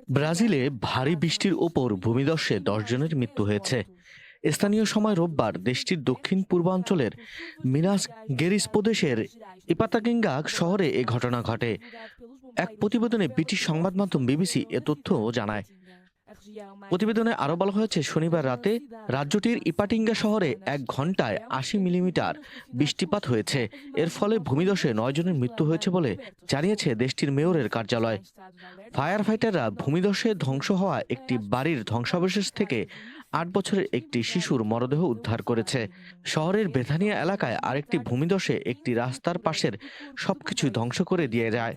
ব্রাজিলে ভারী বৃষ্টির ওপর ভূমিধসে 10 জনের মৃত্যু হয়েছে। স্থানীয় সময় রোববার দেশটির দক্ষিণ পূর্বাঞ্চলের মিনাস গেরিস প্রদেশের ইপাতাকিঙ্গা শহরে এ ঘটনা ঘটে। এক প্রতিবেদনে ব্রিটিশ সংবাদ মাধ্যম বিবিসি এ তথ্য জানায়। প্রতিবেদনে আরও বলা হয়েছে, শনিবার রাতে রাজ্যটির ইপাটিঙ্গা শহরে 1 ঘন্টায় 80 মিলিমিটার বৃষ্টিপাত হয়েছে। এর ফলে ভূমিধসে 9 জনের মৃত্যু হয়েছে বলে জানিয়েছে দেশটির মেয়রের কার্যালয়। ফায়ার ফাইটাররা ভূমিধসে ধ্বংস হওয়া একটি বাড়ির ধ্বংসাবশেষ থেকে 8 বছরের একটি শিশুর মরদেহ উদ্ধার করেছে। শহরের বেথানিয়া এলাকায় আরেকটি ভূমিধসে একটি রাস্তার পাশের সবকিছু ধ্বংস করে দিয়ে যায়।